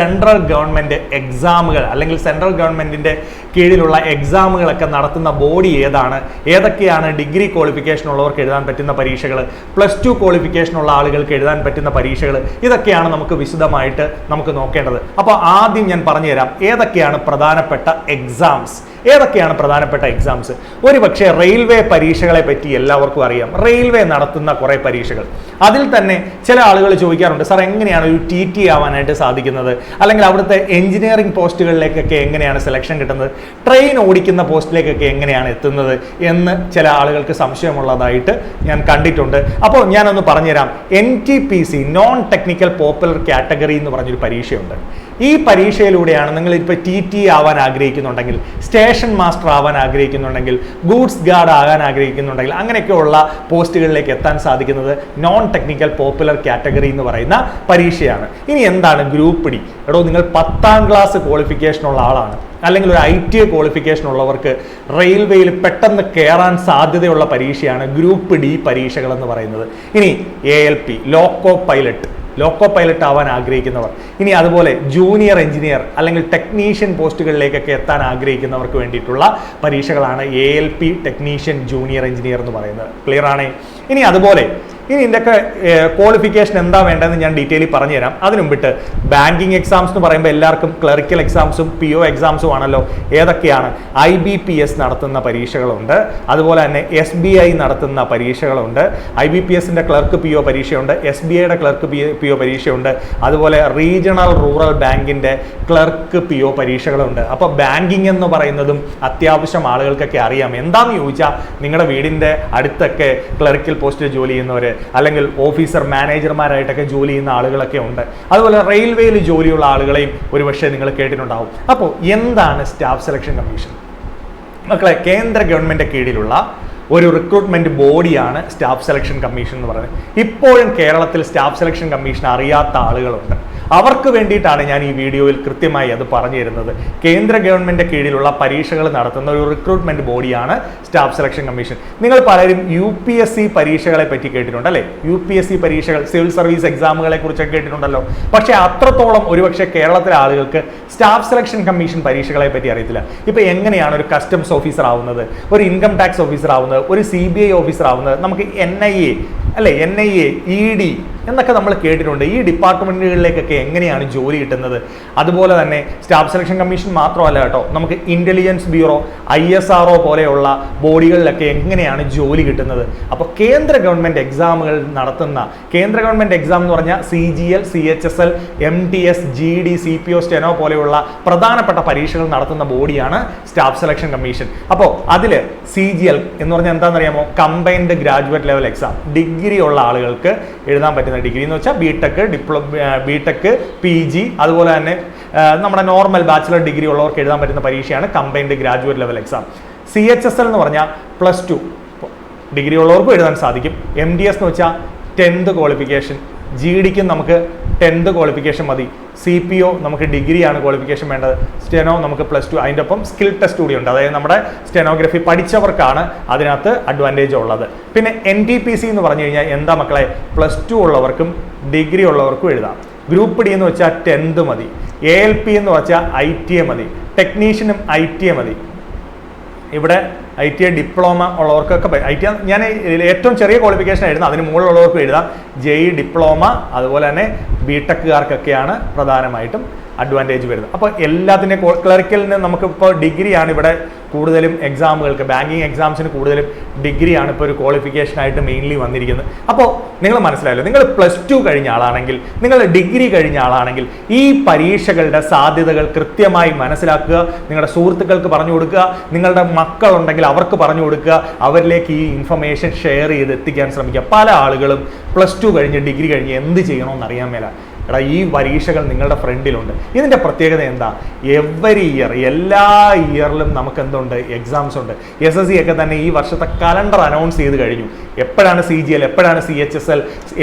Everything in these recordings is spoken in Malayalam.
സെൻട്രൽ ഗവൺമെന്റ് എക്സാമുകൾ അല്ലെങ്കിൽ സെൻട്രൽ ഗവൺമെന്റിന്റെ കീഴിലുള്ള എക്സാമുകളൊക്കെ നടത്തുന്ന ബോഡി ഏതാണ്, ഏതൊക്കെയാണ് ഡിഗ്രി ക്വാളിഫിക്കേഷൻ ഉള്ളവർക്ക് എഴുതാൻ പറ്റുന്ന പരീക്ഷകൾ, +2 ക്വാളിഫിക്കേഷൻ ഉള്ള ആളുകൾക്ക് എഴുതാൻ പറ്റുന്ന പരീക്ഷകൾ, ഇതൊക്കെയാണ് നമുക്ക് വിശദമായിട്ട് നമുക്ക് നോക്കേണ്ടത്. അപ്പോൾ ആദ്യം ഞാൻ പറഞ്ഞുതരാം ഏതൊക്കെയാണ് പ്രധാനപ്പെട്ട എക്സാംസ്. ഒരുപക്ഷെ റെയിൽവേ പരീക്ഷകളെ പറ്റി എല്ലാവർക്കും അറിയാം. റെയിൽവേ നടത്തുന്ന കുറെ പരീക്ഷകൾ, അതിൽ തന്നെ ചില ആളുകൾ ചോദിക്കാറുണ്ട്, സാർ എങ്ങനെയാണ് ഒരു TT ആവാനായിട്ട് സാധിക്കുന്നത്, അല്ലെങ്കിൽ അവിടുത്തെ എഞ്ചിനീയറിംഗ് പോസ്റ്റുകളിലേക്കൊക്കെ എങ്ങനെയാണ് സെലക്ഷൻ കിട്ടുന്നത്, ട്രെയിൻ ഓടിക്കുന്ന പോസ്റ്റിലേക്കൊക്കെ എങ്ങനെയാണ് എത്തുന്നത് എന്ന് ചില ആളുകൾക്ക് സംശയമുള്ളതായിട്ട് ഞാൻ കണ്ടിട്ടുണ്ട്. അപ്പോൾ ഞാനൊന്ന് പറഞ്ഞുതരാം. NTPC non technical popular category എന്ന് പറഞ്ഞൊരു പരീക്ഷയുണ്ട്. ഈ പരീക്ഷയിലൂടെയാണ് നിങ്ങൾ ഇപ്പോൾ TT ആവാൻ ആഗ്രഹിക്കുന്നുണ്ടെങ്കിൽ, സ്റ്റേഷൻ മാസ്റ്റർ ആവാൻ ആഗ്രഹിക്കുന്നുണ്ടെങ്കിൽ, ഗൂഡ്സ് ഗാർഡ് ആകാൻ ആഗ്രഹിക്കുന്നുണ്ടെങ്കിൽ, അങ്ങനെയൊക്കെയുള്ള പോസ്റ്റുകളിലേക്ക് എത്താൻ സാധിക്കുന്നത് നോൺ ടെക്നിക്കൽ പോപ്പുലർ കാറ്റഗറി എന്ന് പറയുന്ന പരീക്ഷയാണ്. ഇനി എന്താണ് ഗ്രൂപ്പ് ഡി? നിങ്ങൾ 10ാം ക്ലാസ് ക്വാളിഫിക്കേഷൻ ഉള്ള ആളാണ്, അല്ലെങ്കിൽ ഒരു ITA ക്വാളിഫിക്കേഷൻ ഉള്ളവർക്ക് റെയിൽവേയിൽ പെട്ടെന്ന് കയറാൻ സാധ്യതയുള്ള പരീക്ഷയാണ് ഗ്രൂപ്പ് ഡി പരീക്ഷകൾ എന്ന് പറയുന്നത്. ഇനി ALP ലോക്കോ പൈലറ്റ് ആവാൻ ആഗ്രഹിക്കുന്നവർ, ഇനി അതുപോലെ ജൂനിയർ എഞ്ചിനീയർ അല്ലെങ്കിൽ ടെക്നീഷ്യൻ പോസ്റ്റുകളിലേക്കൊക്കെ എത്താൻ ആഗ്രഹിക്കുന്നവർക്ക് വേണ്ടിയിട്ടുള്ള പരീക്ഷകളാണ് ALP ടെക്നീഷ്യൻ ജൂനിയർ എഞ്ചിനീയർ എന്ന് പറയുന്നത്. ക്ലിയർ ആണ്? ഇനി അതുപോലെ ഇതിൻ്റെയൊക്കെ ക്വാളിഫിക്കേഷൻ എന്താ വേണ്ടതെന്ന് ഞാൻ ഡീറ്റെയിലി പറഞ്ഞുതരാം. അതിനു മുമ്പിട്ട് ബാങ്കിങ് എക്സാംസ് എന്ന് പറയുമ്പോൾ എല്ലാവർക്കും ക്ലറിക്കൽ എക്സാംസും PO എക്സാംസും ആണല്ലോ. ഏതൊക്കെയാണ്? IBPS നടത്തുന്ന പരീക്ഷകളുണ്ട്, അതുപോലെ തന്നെ SBI നടത്തുന്ന പരീക്ഷകളുണ്ട്. IBPSന്റെ ക്ലർക്ക് PO പരീക്ഷയുണ്ട്, SBIയുടെ ക്ലർക്ക് PO പരീക്ഷയുണ്ട്, അതുപോലെ റീജിയണൽ റൂറൽ ബാങ്കിന്റെ ക്ലർക്ക് PO പരീക്ഷകളുണ്ട്. അപ്പോൾ ബാങ്കിങ് എന്ന് പറയുന്നതും അത്യാവശ്യം ആളുകൾക്കൊക്കെ അറിയാം. എന്താണെന്ന് ചോദിച്ചാൽ നിങ്ങളുടെ വീടിന്റെ അടുത്തൊക്കെ ക്ലറിക്കൽ പോസ്റ്റിൽ ജോലി ചെയ്യുന്നവർ, അല്ലെങ്കിൽ ഓഫീസർ മാനേജർമാരായിട്ടൊക്കെ ജോലി ചെയ്യുന്ന ആളുകളൊക്കെ ഉണ്ട്. അതുപോലെ റെയിൽവേയിൽ ജോലിയുള്ള ആളുകളെയും ഒരുപക്ഷെ നിങ്ങൾ കേട്ടിട്ടുണ്ടാവും. അപ്പോൾ എന്താണ് സ്റ്റാഫ് സെലക്ഷൻ കമ്മീഷൻ? മക്കളെ, കേന്ദ്ര ഗവൺമെന്റ് കീഴിലുള്ള ഒരു റിക്രൂട്ട്മെന്റ് ബോഡിയാണ് സ്റ്റാഫ് സെലക്ഷൻ കമ്മീഷൻ എന്ന് പറയുന്നത്. ഇപ്പോഴും കേരളത്തിൽ സ്റ്റാഫ് സെലക്ഷൻ കമ്മീഷൻ അറിയാത്ത ആളുകളുണ്ട്. അവർക്ക് വേണ്ടിയിട്ടാണ് ഞാൻ ഈ വീഡിയോയിൽ കൃത്യമായി അത് പറഞ്ഞു തരുന്നത്. കേന്ദ്ര ഗവൺമെന്റ് കീഴിലുള്ള പരീക്ഷകൾ നടത്തുന്ന ഒരു റിക്രൂട്ട്മെന്റ് ബോഡിയാണ് സ്റ്റാഫ് സെലക്ഷൻ കമ്മീഷൻ. നിങ്ങൾ പലരും UPSC പരീക്ഷകളെ പറ്റി കേട്ടിട്ടുണ്ട് അല്ലേ? UPSC പരീക്ഷകൾ, സിവിൽ സർവീസ് എക്സാമുകളെ കുറിച്ചൊക്കെ കേട്ടിട്ടുണ്ടല്ലോ. പക്ഷേ അത്രത്തോളം ഒരുപക്ഷെ കേരളത്തിലെ ആളുകൾക്ക് സ്റ്റാഫ് സെലക്ഷൻ കമ്മീഷൻ പരീക്ഷകളെ പറ്റി അറിയത്തില്ല. ഇപ്പൊ എങ്ങനെയാണ് ഒരു കസ്റ്റംസ് ഓഫീസർ ആവുന്നത്, ഒരു ഇൻകം ടാക്സ് ഓഫീസർ ആവുന്നത്, ഒരു CBI ഓഫീസർ ആവുന്നത്, നമുക്ക് NIA അല്ലെ, NIA, ED എന്നൊക്കെ നമ്മൾ കേട്ടിട്ടുണ്ട്. ഈ ഡിപ്പാർട്ട്മെന്റുകളിലേക്കൊക്കെ എങ്ങനെയാണ് ജോലി കിട്ടുന്നത്? അതുപോലെ തന്നെ സ്റ്റാഫ് സെലക്ഷൻ കമ്മീഷൻ മാത്രമല്ല കേട്ടോ, നമുക്ക് ഇന്റലിജൻസ് ബ്യൂറോ, ISRO പോലെയുള്ള ബോഡികളിലൊക്കെ എങ്ങനെയാണ് ജോലി കിട്ടുന്നത്? അപ്പോൾ കേന്ദ്ര ഗവൺമെന്റ് എക്സാമുകൾ നടത്തുന്ന, കേന്ദ്ര ഗവൺമെന്റ് എക്സാം എന്ന് പറഞ്ഞാൽ CGL, CHSL, MTS, GD, CPO, steno പോലെയുള്ള പ്രധാനപ്പെട്ട പരീക്ഷകൾ നടത്തുന്ന ബോഡിയാണ് സ്റ്റാഫ് സെലക്ഷൻ കമ്മീഷൻ. അപ്പോൾ അതിൽ CGL എന്ന് പറഞ്ഞാൽ എന്താണെന്നറിയാമോ? Combined graduate level exam. Degree ഉള്ള ആളുകൾക്ക് എഴുതാൻ പറ്റുന്ന, ഡിഗ്രി എന്ന് വെച്ചാൽ BTech, PG, അതുപോലെ തന്നെ നമ്മുടെ നോർമൽ ബാച്ചിലർ ഡിഗ്രി ഉള്ളവർക്ക് എഴുതാൻ പറ്റുന്ന പരീക്ഷയാണ് combined graduate level exam. CHSL എന്ന് പറഞ്ഞാൽ +2 ഡിഗ്രി ഉള്ളവർക്കും എഴുതാൻ സാധിക്കും. MDS എന്ന് വെച്ചാൽ 10th ക്വാളിഫിക്കേഷൻ. GDക്കും നമുക്ക് 10th ക്വാളിഫിക്കേഷൻ മതി. CPO നമുക്ക് ഡിഗ്രിയാണ് ക്വാളിഫിക്കേഷൻ വേണ്ടത്. സ്റ്റെനോ നമുക്ക് +2. അതിൻ്റെ ഒപ്പം സ്കിൽ ടെസ്റ്റ് കൂടി ഉണ്ട്. അതായത് നമ്മുടെ സ്റ്റെനോഗ്രഫി പഠിച്ചവർക്കാണ് അതിനകത്ത് അഡ്വാൻറ്റേജ് ഉള്ളത്. പിന്നെ NTPC എന്ന് പറഞ്ഞു കഴിഞ്ഞാൽ എന്താ മക്കളെ? +2 ഉള്ളവർക്കും ഡിഗ്രി ഉള്ളവർക്കും എഴുതാം. ഗ്രൂപ്പ് ഡി എന്ന് വെച്ചാൽ 10th മതി. ALP എന്ന് വെച്ചാൽ ITA മതി. ടെക്നീഷ്യനും ITA മതി. ഇവിടെ ITA ഡിപ്ലോമ ഉള്ളവർക്കൊക്കെ ITA ഞാൻ ഏറ്റവും ചെറിയ ക്വാളിഫിക്കേഷൻ എഴുതാം, അതിന് മുകളിലുള്ളവർക്കും എഴുതാം. JE ഡിപ്ലോമ, അതുപോലെ തന്നെ BTechകാർക്കൊക്കെയാണ് പ്രധാനമായിട്ടും അഡ്വാൻറ്റേജ് വരുന്നത്. അപ്പോൾ എല്ലാത്തിൻ്റെ ക്ലറിക്കലിന് നമുക്കിപ്പോൾ ഡിഗ്രിയാണ് ഇവിടെ കൂടുതലും എക്സാമുകൾക്ക്, ബാങ്കിങ് എക്സാംസിന് കൂടുതലും ഡിഗ്രിയാണ് ഇപ്പോൾ ഒരു ക്വാളിഫിക്കേഷനായിട്ട് മെയിൻലി വന്നിരിക്കുന്നത്. അപ്പോൾ നിങ്ങൾ മനസ്സിലായല്ലോ, നിങ്ങൾ +2 കഴിഞ്ഞ ആളാണെങ്കിൽ, നിങ്ങൾ ഡിഗ്രി കഴിഞ്ഞ ആളാണെങ്കിൽ ഈ പരീക്ഷകളുടെ സാധ്യതകൾ കൃത്യമായി മനസ്സിലാക്കുക, നിങ്ങളുടെ സുഹൃത്തുക്കൾക്ക് പറഞ്ഞു കൊടുക്കുക, നിങ്ങളുടെ മക്കളുണ്ടെങ്കിൽ അവർക്ക് പറഞ്ഞു കൊടുക്കുക, അവരിലേക്ക് ഈ ഇൻഫർമേഷൻ ഷെയർ ചെയ്ത് എത്തിക്കാൻ ശ്രമിക്കുക. പല ആളുകളും +2 കഴിഞ്ഞ് ഡിഗ്രി കഴിഞ്ഞ് എന്ത് ചെയ്യണമെന്ന് അറിയാൻ മേല. ഈ പരീക്ഷകൾ നിങ്ങളുടെ ഫ്രണ്ടിലുണ്ട്. ഇതിൻ്റെ പ്രത്യേകത എന്താ? എവറി ഇയർ, എല്ലാ ഇയറിലും നമുക്ക് എന്തുണ്ട്? എക്സാംസ് ഉണ്ട്. SSC ഒക്കെ തന്നെ ഈ വർഷത്തെ കലണ്ടർ അനൗൺസ് ചെയ്ത് കഴിഞ്ഞു. എപ്പോഴാണ് CGL, എപ്പോഴാണ് CHSL,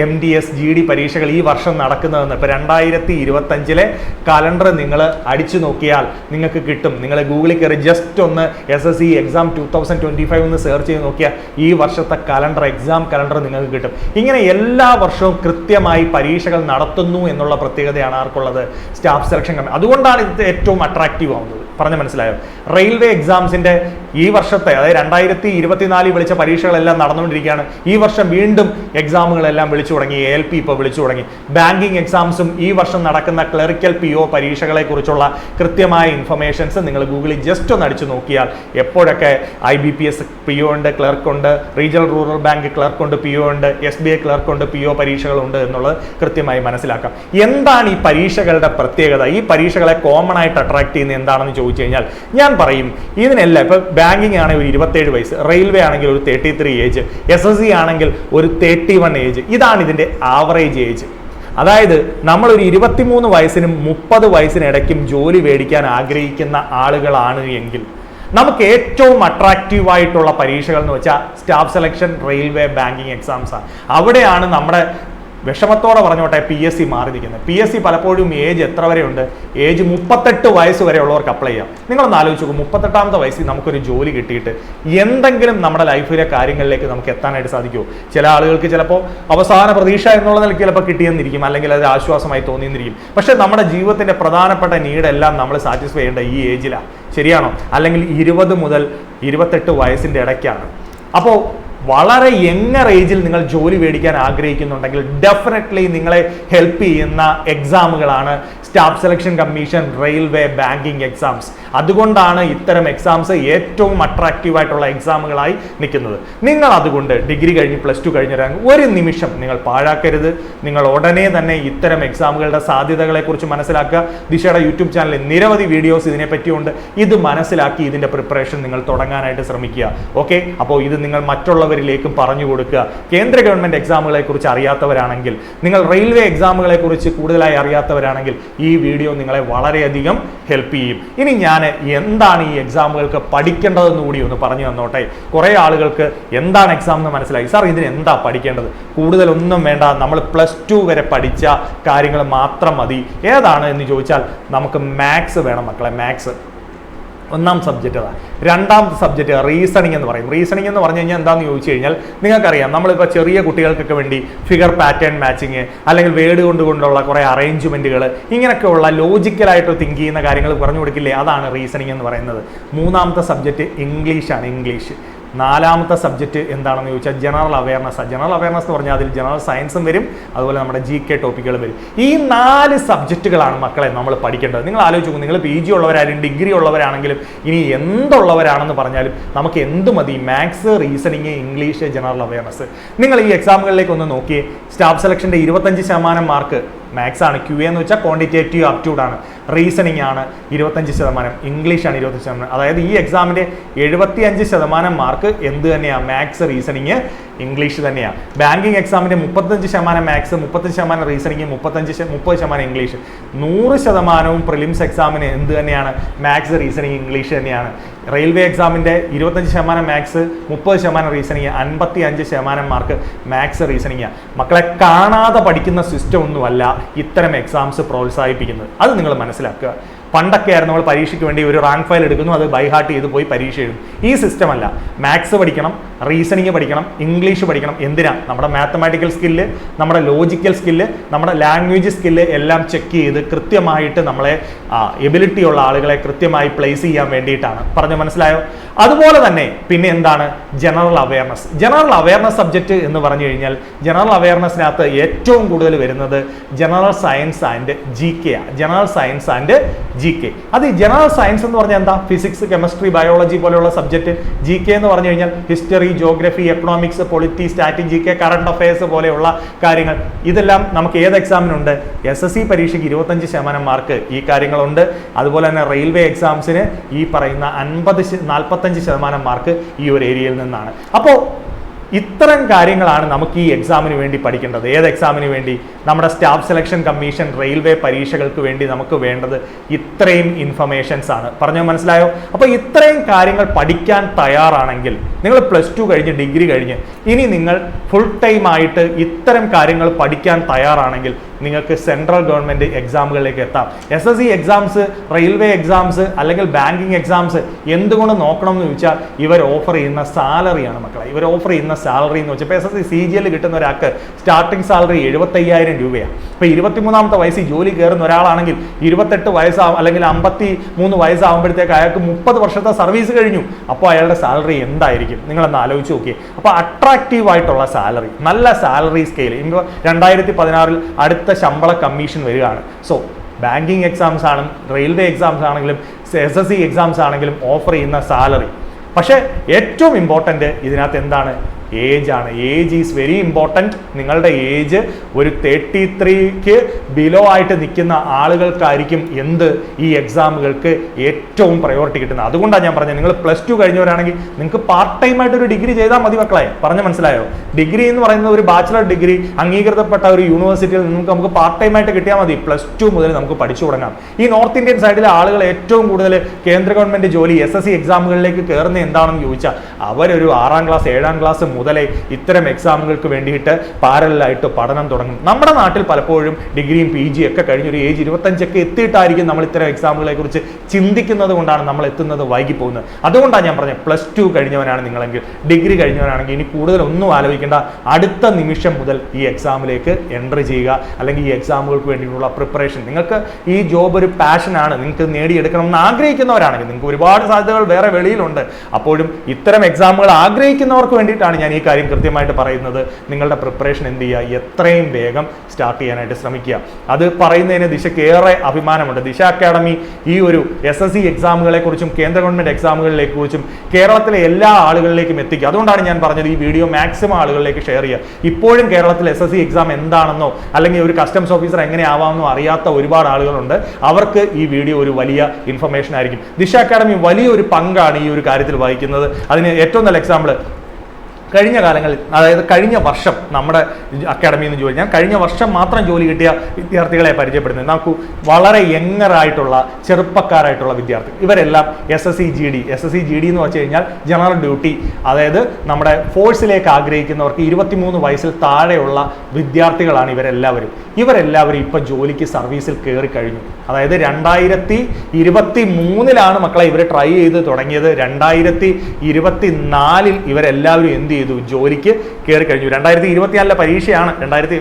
MDS, GD പരീക്ഷകൾ ഈ വർഷം നടക്കുന്നതെന്ന്. ഇപ്പോൾ 2025 കലണ്ടർ നിങ്ങൾ അടിച്ചു നോക്കിയാൽ നിങ്ങൾക്ക് കിട്ടും. നിങ്ങൾ ഗൂഗിളിൽ കയറി ജസ്റ്റ് ഒന്ന് SSC എക്സാം 2025 ഒന്ന് സെർച്ച് ചെയ്ത് നോക്കിയാൽ ഈ വർഷത്തെ കലണ്ടർ, എക്സാം കലണ്ടർ നിങ്ങൾക്ക് കിട്ടും. ഇങ്ങനെ എല്ലാ വർഷവും കൃത്യമായി പരീക്ഷകൾ നടത്തുന്നു എന്നുള്ള പ്രത്യേകതയാണ് ആർക്കുള്ളത്? Staff selection commission. അതുകൊണ്ടാണ് ഇത് ഏറ്റവും അട്രാക്റ്റീവ് ആവുന്നത്. പറഞ്ഞ് മനസ്സിലായോ? റെയിൽവേ എക്സാംസിന്റെ ഈ വർഷത്തെ, അതായത് 2024 വിളിച്ച പരീക്ഷകളെല്ലാം നടന്നുകൊണ്ടിരിക്കുകയാണ്. ഈ വർഷം വീണ്ടും എക്സാമുകളെല്ലാം വിളിച്ചു തുടങ്ങി. ALP ഇപ്പോൾ വിളിച്ചു തുടങ്ങി. ബാങ്കിങ് എക്സാംസും ഈ വർഷം നടക്കുന്ന ക്ലറിക്കൽ PO പരീക്ഷകളെ കുറിച്ചുള്ള കൃത്യമായ ഇൻഫർമേഷൻസ് നിങ്ങൾ ഗൂഗിളിൽ ജസ്റ്റ് ഒന്ന് അടിച്ചു നോക്കിയാൽ എപ്പോഴൊക്കെ IBPS PO ഉണ്ട്, ക്ലർക്ക് ഉണ്ട്, റീജിയണൽ റൂറൽ ബാങ്ക് ക്ലർക്ക് ഉണ്ട്, PO ഉണ്ട്, SBI ക്ലർക്ക് ഉണ്ട്, PO പരീക്ഷകളുണ്ട് എന്നുള്ളത് കൃത്യമായി മനസ്സിലാക്കാം. എന്താണ് ഈ പരീക്ഷകളുടെ പ്രത്യേകത? ഈ പരീക്ഷകളെ കോമൺ ആയിട്ട് അട്രാക്ട് ചെയ്യുന്നത് എന്താണെന്ന് ചോദിച്ചു കഴിഞ്ഞാൽ ഞാൻ പറയും, ഇതിനെല്ലാം ഇപ്പൊ ബാങ്കിങ് ആണെങ്കിൽ ഒരു 27 വയസ്സ്, റെയിൽവേ ആണെങ്കിൽ ഒരു 33 ഏജ്, SSC ആണെങ്കിൽ ഒരു 31 ഏജ്. ഇതാണ് ഇതിന്റെ ആവറേജ് ഏജ്. അതായത് നമ്മളൊരു 23 വയസ്സിനും 30 വയസ്സിനിടയ്ക്കും ജോലി മേടിക്കാൻ ആഗ്രഹിക്കുന്ന ആളുകളാണ് എങ്കിൽ നമുക്ക് ഏറ്റവും അട്രാക്റ്റീവ് ആയിട്ടുള്ള പരീക്ഷകൾ എന്ന് വെച്ചാൽ സ്റ്റാഫ് സെലക്ഷൻ, റെയിൽവേ, ബാങ്കിങ് എക്സാംസാണ്. അവിടെയാണ് നമ്മുടെ വിഷമത്തോടെ പറഞ്ഞോട്ടെ PSC മാറി നിൽക്കുന്നത്. PSC പലപ്പോഴും ഏജ് എത്ര വരെ ഉണ്ട്? ഏജ് 38 വയസ്സ് വരെ ഉള്ളവർക്ക് അപ്ലൈ ചെയ്യാം. നിങ്ങളൊന്ന് ആലോചിച്ച് നോക്കും, 38ാമത്തെ വയസ്സിൽ നമുക്കൊരു ജോലി കിട്ടിയിട്ട് എന്തെങ്കിലും നമ്മുടെ ലൈഫിലെ കാര്യങ്ങളിലേക്ക് നമുക്ക് എത്താനായിട്ട് സാധിക്കുമോ? ചില ആളുകൾക്ക് ചിലപ്പോൾ അവസാന പ്രതീക്ഷ എന്നുള്ള നിലയ്ക്ക് ചിലപ്പോൾ കിട്ടിയെന്നിരിക്കും, അല്ലെങ്കിൽ അത് ആശ്വാസമായി തോന്നിയെന്നിരിക്കും. പക്ഷെ നമ്മുടെ ജീവിതത്തിന്റെ പ്രധാനപ്പെട്ട നീഡെല്ലാം നമ്മൾ സാറ്റിസ്ഫൈ ചെയ്യേണ്ട ഈ ഏജിലാണ്. ശരിയാണോ? അല്ലെങ്കിൽ 20 മുതൽ 28 വയസ്സിന്റെ ഇടയ്ക്കാണ്. അപ്പോൾ വളരെ യങ്ങർ ഏജിൽ നിങ്ങൾ ജോലി മേടിക്കാൻ ആഗ്രഹിക്കുന്നുണ്ടെങ്കിൽ ഡെഫിനറ്റ്ലി നിങ്ങളെ ഹെൽപ്പ് ചെയ്യുന്ന എക്സാമുകളാണ് staff selection commission, railway, banking exams. അതുകൊണ്ടാണ് ഇത്തരം എക്സാംസ് ഏറ്റവും അട്രാക്റ്റീവ് ആയിട്ടുള്ള എക്സാമുകളായി നിൽക്കുന്നത്. നിങ്ങൾ അതുകൊണ്ട് ഡിഗ്രി കഴിഞ്ഞ് +2 കഴിഞ്ഞിറങ്ങി ഒരു നിമിഷം നിങ്ങൾ പാഴാക്കരുത്. നിങ്ങൾ ഉടനെ തന്നെ ഇത്തരം എക്സാമുകളുടെ സാധ്യതകളെ കുറിച്ച് മനസ്സിലാക്കുക. ദിശയുടെ യൂട്യൂബ് ചാനലിൽ നിരവധി വീഡിയോസ് ഇതിനെപ്പറ്റിയുണ്ട്. ഇത് മനസ്സിലാക്കി ഇതിന്റെ പ്രിപ്പറേഷൻ നിങ്ങൾ തുടങ്ങാനായിട്ട് ശ്രമിക്കുക. ഓക്കെ, അപ്പോൾ ഇത് നിങ്ങൾ മറ്റുള്ളവരിലേക്കും പറഞ്ഞു കൊടുക്കുക. കേന്ദ്ര ഗവൺമെന്റ് എക്സാമുകളെ കുറിച്ച് അറിയാത്തവരാണെങ്കിൽ, നിങ്ങൾ റെയിൽവേ എക്സാമുകളെ കുറിച്ച് കൂടുതലായി അറിയാത്തവരാണെങ്കിൽ ഈ വീഡിയോ നിങ്ങളെ വളരെയധികം ഹെൽപ്പ് ചെയ്യും. ഇനി ഞാൻ എന്താണ് ഈ എക്സാമുകൾക്ക് പഠിക്കേണ്ടതെന്ന് കൂടി ഒന്ന് പറഞ്ഞു തന്നോട്ടെ. കുറേ ആളുകൾക്ക് എന്താണ് എക്സാം എന്ന് മനസ്സിലായി. സാർ, ഇതിന് എന്താ പഠിക്കേണ്ടത്? കൂടുതലൊന്നും വേണ്ട, നമ്മൾ +2 വരെ പഠിച്ച കാര്യങ്ങൾ മാത്രം മതി. ഏതാണ് എന്ന് ചോദിച്ചാൽ നമുക്ക് മാത്സ് വേണം മക്കളെ. മാത്സ് ഒന്നാം സബ്ജക്റ്റ് അതാണ്. രണ്ടാമത്തെ സബ്ജക്റ്റ് റീസണിങ് എന്ന് പറയും. റീസണിങ് എന്ന് പറഞ്ഞു കഴിഞ്ഞാൽ എന്താണെന്ന് ചോദിച്ചു കഴിഞ്ഞാൽ നിങ്ങൾക്കറിയാം, നമ്മളിപ്പോൾ ചെറിയ കുട്ടികൾക്കൊക്കെ വേണ്ടി ഫിഗർ പാറ്റേൺ മാച്ചിങ്, അല്ലെങ്കിൽ വേർഡ് കൊണ്ടുള്ള കുറേ അറേഞ്ച്മെന്റുകൾ, ഇങ്ങനെയൊക്കെയുള്ള ലോജിക്കലായിട്ട് തിങ്ക് ചെയ്യുന്ന കാര്യങ്ങൾ പറഞ്ഞു കൊടുക്കില്ലേ? അതാണ് റീസണിങ് എന്ന് പറയുന്നത്. മൂന്നാമത്തെ സബ്ജക്റ്റ് ഇംഗ്ലീഷാണ്. ഇംഗ്ലീഷ്. നാലാമത്തെ സബ്ജക്റ്റ് എന്താണെന്ന് ചോദിച്ചാൽ ജനറൽ അവയർനെസ്. ജനറൽ അവയർനെസ് എന്ന് പറഞ്ഞാൽ അതിൽ ജനറൽ സയൻസും വരും, അതുപോലെ നമ്മുടെ GK ടോപ്പിക്കുകളും വരും. ഈ 4 സബ്ജക്റ്റുകളാണ് മക്കളെ നമ്മൾ പഠിക്കേണ്ടത്. നിങ്ങൾ ആലോചിച്ച് നോക്കും, നിങ്ങൾ PG ഉള്ളവരായാലും ഡിഗ്രി ഉള്ളവരാണെങ്കിലും ഇനി എന്തുള്ളവരാണെന്ന് പറഞ്ഞാലും നമുക്ക് എന്ത് മതി? Maths, reasoning, English, general awareness. നിങ്ങൾ ഈ എക്സാമുകളിലേക്ക് ഒന്ന് നോക്കിയേ. സ്റ്റാഫ് സെലക്ഷന്റെ 25% മാർക്ക് മാത്സ് ആണ്. QA എന്ന് വെച്ചാൽ ക്വാണ്ടിറ്റേറ്റീവ് ആപ്റ്റ്യൂഡ് ആണ്. റീസണിങ് ആണ് 25%, ഇംഗ്ലീഷാണ് 25%. അതായത് ഈ എക്സാമിന്റെ 75% മാർക്ക് എന്ത് തന്നെയാണ്? മാത്സ്, റീസണിങ്, ഇംഗ്ലീഷ് തന്നെയാണ്. ബാങ്കിങ് എക്സാമിന്റെ 35% മാത്സ്, 35% റീസണിങ്, 30% ഇംഗ്ലീഷ്. 100% പ്രിലിംസ് എക്സാമിന് എന്ത് തന്നെയാണ്? മാത്സ്, റീസണിങ്, ഇംഗ്ലീഷ് തന്നെയാണ്. റെയിൽവേ എക്സാമിന്റെ 25% maths, 30% reasoning, 55% mark maths, reasoning. മക്കളെ, കാണാതെ പഠിക്കുന്ന സിസ്റ്റം ഒന്നുമല്ല ഇത്തരം എക്സാംസ് പ്രോത്സാഹിപ്പിക്കുന്നത്. അത് നിങ്ങൾ മനസ്സിലാക്കുക. പണ്ടൊക്കെ ആയിരുന്നു നമ്മൾ പരീക്ഷയ്ക്ക് വേണ്ടി ഒരു റാങ്ക് ഫയൽ എടുക്കുന്നു, അത് ബൈഹാർട്ട് ചെയ്ത് പോയി പരീക്ഷ എഴുതും. ഈ സിസ്റ്റം അല്ല. മാത്സ് പഠിക്കണം, റീസണിങ് പഠിക്കണം, ഇംഗ്ലീഷ് പഠിക്കണം. എന്തിനാ? നമ്മുടെ മാത്തമാറ്റിക്കൽ സ്കില്ല്, നമ്മുടെ ലോജിക്കൽ സ്കില്ല്, നമ്മുടെ ലാംഗ്വേജ് സ്കില്ല് എല്ലാം ചെക്ക് ചെയ്ത് കൃത്യമായിട്ട് നമ്മളെ എബിലിറ്റി ഉള്ള ആളുകളെ കൃത്യമായി പ്ലേസ് ചെയ്യാൻ വേണ്ടിയിട്ടാണ്. പറഞ്ഞു മനസ്സിലായോ? അതുപോലെ തന്നെ പിന്നെ എന്താണ്? General awareness. General awareness subject എന്ന് പറഞ്ഞു കഴിഞ്ഞാൽ ജനറൽ അവയർനെസ്സിനകത്ത് ഏറ്റവും കൂടുതൽ വരുന്നത് ജനറൽ സയൻസ് ആൻഡ് GK ആണ്. General science and GK. അത് ജനറൽ സയൻസ് എന്ന് പറഞ്ഞാൽ എന്താ? ഫിസിക്സ്, കെമിസ്ട്രി, ബയോളജി പോലെയുള്ള സബ്ജക്റ്റ്. GK എന്ന് പറഞ്ഞു കഴിഞ്ഞാൽ history, geography, economics, polity, static, GK, current affairs പോലെയുള്ള കാര്യങ്ങൾ. ഇതെല്ലാം നമുക്ക് ഏത് എക്സാമിനുണ്ട്? SSC പരീക്ഷയ്ക്ക് 25% മാർക്ക് ഈ കാര്യങ്ങളുണ്ട്. അതുപോലെ തന്നെ റെയിൽവേ എക്സാംസിന് ഈ പറയുന്ന 45% മാർക്ക് ഈ ഒരു ഏരിയയിൽ നിന്നാണ്. അപ്പോൾ ഇത്തരം കാര്യങ്ങളാണ് നമുക്ക് ഈ എക്സാമിന് വേണ്ടി പഠിക്കേണ്ടത്. ഏത് എക്സാമിന് വേണ്ടി? നമ്മുടെ സ്റ്റാഫ് സെലക്ഷൻ കമ്മീഷൻ, റെയിൽവേ പരീക്ഷകൾക്ക് വേണ്ടി നമുക്ക് വേണ്ടത് ഇത്രയും ഇൻഫർമേഷൻസ് ആണ്. പറഞ്ഞോ മനസ്സിലായോ? അപ്പോൾ ഇത്രയും കാര്യങ്ങൾ പഠിക്കാൻ തയ്യാറാണെങ്കിൽ, നിങ്ങൾ +2 കഴിഞ്ഞ് ഡിഗ്രി കഴിഞ്ഞ് ഇനി നിങ്ങൾ ഫുൾ ടൈം ആയിട്ട് ഇത്തരം കാര്യങ്ങൾ പഠിക്കാൻ തയ്യാറാണെങ്കിൽ നിങ്ങൾക്ക് സെൻട്രൽ ഗവൺമെന്റ് എക്സാമുകളിലേക്ക് എത്താം. SSC എക്സാംസ്, റെയിൽവേ എക്സാംസ്, അല്ലെങ്കിൽ ബാങ്കിങ് എക്സാംസ് എന്തുകൊണ്ട് നോക്കണം എന്ന് ചോദിച്ചാൽ ഇവർ ഓഫർ ചെയ്യുന്ന സാലറിയാണ് മക്കളെ. ഇവർ ഓഫർ ചെയ്യുന്ന സാലറി എന്ന് വെച്ചാൽ SSC CGL കിട്ടുന്ന ഒരാൾക്ക് സ്റ്റാർട്ടിംഗ് സാലറി 75,000 രൂപയാണ്. ഇപ്പോൾ 23ാമത്തെ വയസ്സിൽ ജോലി കയറുന്ന ഒരാളാണെങ്കിൽ 28 വയസ്സാവും അല്ലെങ്കിൽ 53 വയസ്സാകുമ്പോഴത്തേക്ക് അയാൾക്ക് 30 വർഷത്തെ സർവീസ് കഴിഞ്ഞു. അപ്പോൾ അയാളുടെ സാലറി എന്തായിരിക്കും നിങ്ങളൊന്ന് ആലോചിച്ച് നോക്കിയേ. അപ്പോൾ അട്രാക്റ്റീവ് ആയിട്ടുള്ള സാലറി, നല്ല സാലറി സ്കെയിൽ. ഇപ്പോൾ 2016 അടുത്ത ശമ്പള കമ്മീഷൻ വരികയാണ്. സോ ബാങ്കിങ് എക്സാംസ് ആണെങ്കിലും റെയിൽവേ എക്സാംസ് ആണെങ്കിലും SSC എക്സാംസ് ആണെങ്കിലും ഓഫർ ചെയ്യുന്ന സാലറി. പക്ഷേ ഏറ്റവും ഇമ്പോർട്ടൻ്റ് ഇതിനകത്ത് എന്താണ്? ഏജ് ആണ്. Age is very important. നിങ്ങളുടെ ഏജ് ഒരു 33ക്ക് ബിലോ ആയിട്ട് നിൽക്കുന്ന ആളുകൾക്കായിരിക്കും ഈ എക്സാമുകൾക്ക് ഏറ്റവും പ്രയോറിറ്റി കിട്ടുന്നത്. അതുകൊണ്ടാണ് ഞാൻ പറഞ്ഞത്, നിങ്ങൾ +2 കഴിഞ്ഞവരാണെങ്കിൽ നിങ്ങൾക്ക് പാർട്ട് ടൈം ആയിട്ട് ഒരു ഡിഗ്രി ചെയ്താൽ മതി മക്കളെ. പറഞ്ഞ് മനസ്സിലായോ? ഡിഗ്രി എന്ന് പറയുന്നത് ഒരു ബാച്ചിലർ ഡിഗ്രി അംഗീകൃതപ്പെട്ട ഒരു യൂണിവേഴ്സിറ്റിയിൽ നമുക്ക് പാർട്ട് ടൈം ആയിട്ട് കിട്ടിയാൽ മതി. +2 മുതൽ നമുക്ക് പഠിച്ചു തുടങ്ങാം. ഈ നോർത്ത് ഇന്ത്യൻ സൈഡിലെ ആളുകൾ ഏറ്റവും കൂടുതൽ കേന്ദ്ര ഗവൺമെന്റ് ജോലി SSC എക്സാമുകളിലേക്ക് കയറുന്നത് എന്താണെന്ന് ചോദിച്ചാൽ അവരൊരു 6ാം ക്ലാസ് 7ാം ക്ലാസ് മുതലേ ഇത്തരം എക്സാമുകൾക്ക് വേണ്ടിയിട്ട് പാരലായിട്ട് പഠനം തുടങ്ങും. നമ്മുടെ നാട്ടിൽ പലപ്പോഴും ഡിഗ്രിയും PG ഒക്കെ കഴിഞ്ഞൊരു ഏജ് 25 ഒക്കെ എത്തിയിട്ടായിരിക്കും നമ്മൾ ഇത്തരം എക്സാമുകളെ കുറിച്ച് ചിന്തിക്കുന്നത് കൊണ്ടാണ് നമ്മൾ എത്തുന്നത് വൈകി പോകുന്നത്. അതുകൊണ്ടാണ് ഞാൻ പറഞ്ഞത് +2 കഴിഞ്ഞവനാണ് നിങ്ങളെങ്കിൽ, ഡിഗ്രി കഴിഞ്ഞവനാണെങ്കിൽ ഇനി കൂടുതൽ ഒന്നും ആലോചിക്കേണ്ട, അടുത്ത നിമിഷം മുതൽ ഈ എക്സാമിലേക്ക് എൻട്രി ചെയ്യുക. അല്ലെങ്കിൽ ഈ എക്സാമുകൾക്ക് വേണ്ടിയിട്ടുള്ള പ്രിപ്പറേഷൻ. നിങ്ങൾക്ക് ഈ ജോബ് ഒരു പാഷനാണ്, നിങ്ങൾക്ക് നേടിയെടുക്കണം എന്ന് ആഗ്രഹിക്കുന്നവരാണെങ്കിൽ നിങ്ങൾക്ക് ഒരുപാട് സാധ്യതകൾ വേറെ വെളിയിലുണ്ട്. അപ്പോഴും ഇത്തരം എക്സാമുകൾ ആഗ്രഹിക്കുന്നവർക്ക് വേണ്ടിയിട്ടാണ് ഞാൻ ഈ കാര്യം കൃത്യമായിട്ട് പറയുന്നത്. നിങ്ങളുടെ പ്രിപ്പറേഷൻ എന്ത് ചെയ്യുക, എത്രയും വേഗം സ്റ്റാർട്ട് ചെയ്യാനായിട്ട് ശ്രമിക്കുക. അത് പറയുന്നതിന് ദിശയ്ക്ക് ഏറെ അഭിമാനമുണ്ട്. ദിശ അക്കാഡമി ഈ ഒരു SSC എക്സാമുകളെ കുറിച്ചും കേന്ദ്ര ഗവൺമെന്റ് എക്സാമുകളെ കുറിച്ചും കേരളത്തിലെ എല്ലാ ആളുകളിലേക്കും എത്തിക്കുക. അതുകൊണ്ടാണ് ഞാൻ പറഞ്ഞത് ഈ വീഡിയോ മാക്സിമം ആളുകളിലേക്ക് ഷെയർ ചെയ്യുക. ഇപ്പോഴും കേരളത്തിൽ SSC എക്സാം എന്താണെന്നോ അല്ലെങ്കിൽ ഒരു കസ്റ്റംസ് ഓഫീസർ എങ്ങനെ ആവാമെന്നോ അറിയാത്ത ഒരുപാട് ആളുകളുണ്ട്. അവർക്ക് ഈ വീഡിയോ ഒരു വലിയ ഇൻഫർമേഷൻ ആയിരിക്കും. ദിശ അക്കാഡമി വലിയൊരു പങ്കാണ് ഈ ഒരു കാര്യത്തിൽ വഹിക്കുന്നത്. അതിന് ഏറ്റവും നല്ല എക്സാമ്പിൾ കഴിഞ്ഞ കാലങ്ങളിൽ, അതായത് കഴിഞ്ഞ വർഷം നമ്മുടെ അക്കാഡമിയിൽ നിന്ന് ഞാൻ കഴിഞ്ഞ വർഷം മാത്രം ജോലി കിട്ടിയ വിദ്യാർത്ഥികളെ പരിചയപ്പെടുന്നത്. നമുക്ക് വളരെ യങ്ങറായിട്ടുള്ള ചെറുപ്പക്കാരായിട്ടുള്ള വിദ്യാർത്ഥികൾ, ഇവരെല്ലാം SSC GD എന്ന് വെച്ച് കഴിഞ്ഞാൽ ജനറൽ ഡ്യൂട്ടി, അതായത് നമ്മുടെ ഫോഴ്സിലേക്ക് ആഗ്രഹിക്കുന്നവർക്ക് 23 വയസ്സിൽ താഴെയുള്ള വിദ്യാർത്ഥികളാണ് ഇവരെല്ലാവരും. ഇപ്പം ജോലിക്ക് സർവീസിൽ കയറി കഴിഞ്ഞു. അതായത് 2023 മക്കളെ ഇവർ ട്രൈ ചെയ്ത് തുടങ്ങിയത്. 2024 ഇവരെല്ലാവരും എന്ത് ചെയ്തു, ജോലിക്ക് കയറി കഴിഞ്ഞു. 2024 പരീക്ഷയാണ്.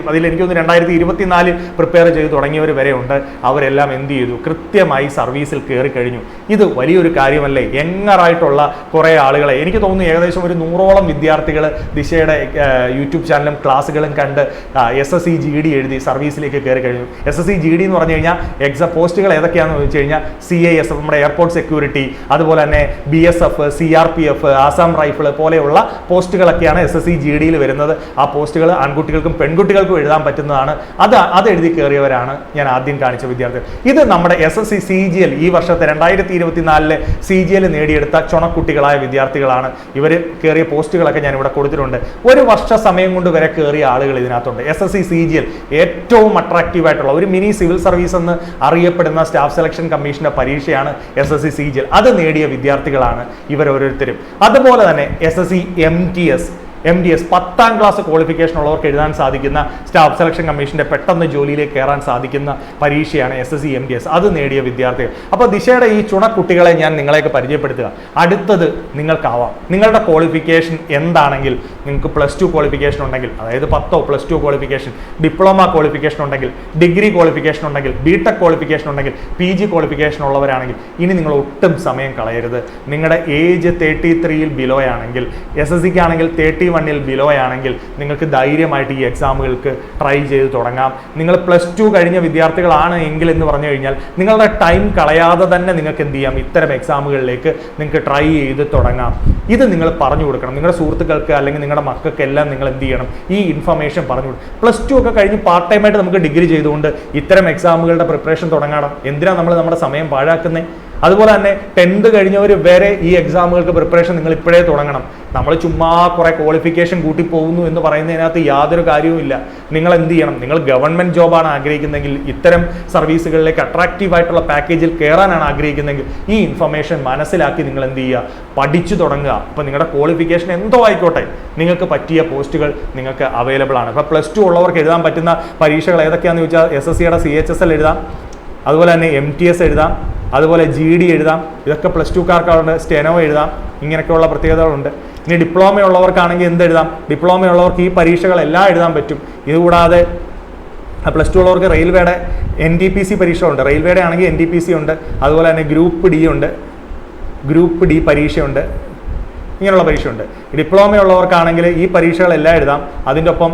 അതിൽ എനിക്ക് തോന്നുന്നു 2024 പ്രിപ്പയർ ചെയ്ത് തുടങ്ങിയവർ വരെ ഉണ്ട്. അവരെല്ലാം എന്ത് ചെയ്തു, കൃത്യമായി സർവീസിൽ കയറി കഴിഞ്ഞു. ഇത് വലിയൊരു കാര്യമല്ലേ? യങ്ങറായിട്ടുള്ള കുറേ ആളുകളെ, എനിക്ക് തോന്നുന്നു ഏകദേശം ഒരു 100ഓളം വിദ്യാർത്ഥികൾ ദിശയുടെ യൂട്യൂബ് ചാനലും ക്ലാസ്സുകളും കണ്ട് SSC GD എഴുതി സർവീസിലേക്ക് കയറി കഴിഞ്ഞു. SSC GD എന്ന് പറഞ്ഞു കഴിഞ്ഞാൽ എക്സാം പോസ്റ്റുകൾ ഏതൊക്കെയാണെന്ന് ചോദിച്ചു കഴിഞ്ഞാൽ CISF, നമ്മുടെ എയർപോർട്ട് സെക്യൂരിറ്റി, അതുപോലെ തന്നെ BSF, CRPF, ആസാം റൈഫിൾ പോലെയുള്ള പോസ്റ്റുകളൊക്കെയാണ് SSC GDയിൽ വരുന്നത്. ആ പോസ്റ്റുകൾ ആൺകുട്ടികൾക്കും പെൺകുട്ടികൾക്കും എഴുതാൻ പറ്റുന്നതാണ്. അത് എഴുതി കയറിയവരാണ് ഞാൻ ആദ്യം കാണിച്ച വിദ്യാർത്ഥികൾ. ഇത് നമ്മുടെ SSC CGL ഈ വർഷത്തെ 2024 CGL നേടിയെടുത്ത ചുണക്കുട്ടികളായ വിദ്യാർത്ഥികളാണ്. ഇവർ കയറിയ പോസ്റ്റുകളൊക്കെ ഞാൻ ഇവിടെ കൊടുത്തിട്ടുണ്ട്. ഒരു വർഷ സമയം കൊണ്ട് വരെ കയറിയ ആളുകൾ ഇതിനകത്തുണ്ട്. SSC CGL ഏറ്റവും അട്രാക്റ്റീവ് ആയിട്ടുള്ള ഒരു മിനി സിവിൽ സർവീസ് എന്ന് അറിയപ്പെടുന്ന സ്റ്റാഫ് സെലക്ഷൻ കമ്മീഷന്റെ പരീക്ഷയാണ് SSC CGL. അത് നേടിയ വിദ്യാർത്ഥികളാണ് ഇവർ ഓരോരുത്തരും. അതുപോലെ തന്നെ SSC MDS 10ാം ക്ലാസ് ക്വാളിഫിക്കേഷൻ ഉള്ളവർക്ക് എഴുതാൻ സാധിക്കുന്ന സ്റ്റാഫ് സെലക്ഷൻ കമ്മീഷന്റെ പെട്ടെന്ന് ജോലിയിലേക്ക് കയറാൻ സാധിക്കുന്ന പരീക്ഷയാണ് SSC MDS. അത് നേടിയ വിദ്യാർത്ഥികൾ. അപ്പോൾ ദിശയുടെ ഈ ചുണക്കുട്ടികളെ ഞാൻ നിങ്ങളെയൊക്കെ പരിചയപ്പെടുത്തുക. അടുത്തത് നിങ്ങൾക്കാവാം. നിങ്ങളുടെ ക്വാളിഫിക്കേഷൻ എന്താണെങ്കിൽ, നിങ്ങൾക്ക് +2 ക്വാളിഫിക്കേഷൻ ഉണ്ടെങ്കിൽ, അതായത് 10 +2 ക്വാളിഫിക്കേഷൻ, ഡിപ്ലോമ ക്വാളിഫിക്കേഷൻ ഉണ്ടെങ്കിൽ, ഡിഗ്രി ക്വാളിഫിക്കേഷൻ ഉണ്ടെങ്കിൽ, BTech ക്വാളിഫിക്കേഷൻ ഉണ്ടെങ്കിൽ, PG ക്വാളിഫിക്കേഷൻ ഉള്ളവരാണെങ്കിൽ ഇനി നിങ്ങൾ ഒട്ടും സമയം കളയരുത്. നിങ്ങളുടെ ഏജ് 33ൽ ബിലോ ആണെങ്കിൽ, SSCക്ക് ആണെങ്കിൽ 31ൽ ബിലോ ആണെങ്കിൽ നിങ്ങൾക്ക് ധൈര്യമായിട്ട് ഈ എക്സാമുകൾക്ക് ട്രൈ ചെയ്ത് തുടങ്ങാം. നിങ്ങൾ +2 കഴിഞ്ഞ വിദ്യാർത്ഥികളാണ് എങ്കിൽ എന്ന് പറഞ്ഞു കഴിഞ്ഞാൽ നിങ്ങളുടെ ടൈം കളയാതെ തന്നെ നിങ്ങൾക്ക് എന്ത് ചെയ്യാം, ഇത്തരം എക്സാമുകളിലേക്ക് നിങ്ങൾക്ക് ട്രൈ ചെയ്ത് തുടങ്ങാം. ഇത് നിങ്ങൾ പറഞ്ഞു കൊടുക്കണം നിങ്ങളുടെ സുഹൃത്തുക്കൾക്ക് അല്ലെങ്കിൽ നിങ്ങളുടെ മക്കൾക്കെല്ലാം. നിങ്ങൾ എന്ത് ചെയ്യണം, ഈ ഇൻഫർമേഷൻ പറഞ്ഞു കൊടുക്കും. +2 ഒക്കെ കഴിഞ്ഞ് പാർട്ട് ടൈം ആയിട്ട് നമുക്ക് ഡിഗ്രി ചെയ്തുകൊണ്ട് ഇത്തരം എക്സാമുകളുടെ പ്രിപ്പറേഷൻ തുടങ്ങണം. എന്തിനാണ് നമ്മൾ നമ്മുടെ സമയം പാഴാക്കുന്നത്? അതുപോലെ തന്നെ 10th കഴിഞ്ഞവർ വരെ ഈ എക്സാമുകൾക്ക് പ്രിപ്പറേഷൻ നിങ്ങൾ ഇപ്പോഴേ തുടങ്ങണം. നമ്മൾ ചുമ്മാ കുറെ ക്വാളിഫിക്കേഷൻ കൂട്ടി പോകുന്നു എന്ന് പറയുന്നതിനകത്ത് യാതൊരു കാര്യവുമില്ല. നിങ്ങൾ എന്ത് ചെയ്യണം, നിങ്ങൾ ഗവൺമെന്റ് ജോബാണ് ആഗ്രഹിക്കുന്നതെങ്കിൽ, ഇത്തരം സർവീസുകളിലേക്ക് അട്രാക്റ്റീവ് ആയിട്ടുള്ള പാക്കേജിൽ കയറാനാണ് ആഗ്രഹിക്കുന്നതെങ്കിൽ ഈ ഇൻഫർമേഷൻ മനസ്സിലാക്കി നിങ്ങൾ എന്ത് ചെയ്യുക, പഠിച്ചു തുടങ്ങുക. അപ്പോൾ നിങ്ങളുടെ ക്വാളിഫിക്കേഷൻ എന്തോ ആയിക്കോട്ടെ, നിങ്ങൾക്ക് പറ്റിയ പോസ്റ്റുകൾ നിങ്ങൾക്ക് അവൈലബിൾ ആണ്. ഇപ്പോൾ +2 ഉള്ളവർക്ക് എഴുതാൻ പറ്റുന്ന പരീക്ഷകൾ ഏതൊക്കെയാണെന്ന് ചോദിച്ചാൽ SSCയുടെ CHSL എഴുതാം, അതുപോലെ തന്നെ MTS എഴുതാം, അതുപോലെ GD എഴുതാം. ഇതൊക്കെ +2കാർക്കാണ്. സ്റ്റെനോ എഴുതാം. ഇങ്ങനെയൊക്കെയുള്ള പ്രത്യേകതകളുണ്ട്. ഇനി ഡിപ്ലോമ ഉള്ളവർക്കാണെങ്കിൽ എന്ത് എഴുതാം, ഡിപ്ലോമ ഉള്ളവർക്ക് ഈ പരീക്ഷകളെല്ലാം എഴുതാൻ പറ്റും. ഇതുകൂടാതെ പ്ലസ് ടു ഉള്ളവർക്ക് റെയിൽവേയുടെ NTPC പരീക്ഷ ഉണ്ട്, റെയിൽവേയുടെ ആണെങ്കിൽ NTPC ഉണ്ട്, അതുപോലെ തന്നെ ഗ്രൂപ്പ് ഡി ഉണ്ട്, ഗ്രൂപ്പ് ഡി പരീക്ഷയുണ്ട്, ഇങ്ങനെയുള്ള പരീക്ഷയുണ്ട്. ഡിപ്ലോമ ഉള്ളവർക്കാണെങ്കിൽ ഈ പരീക്ഷകളെല്ലാം എഴുതാം. അതിൻ്റെ ഒപ്പം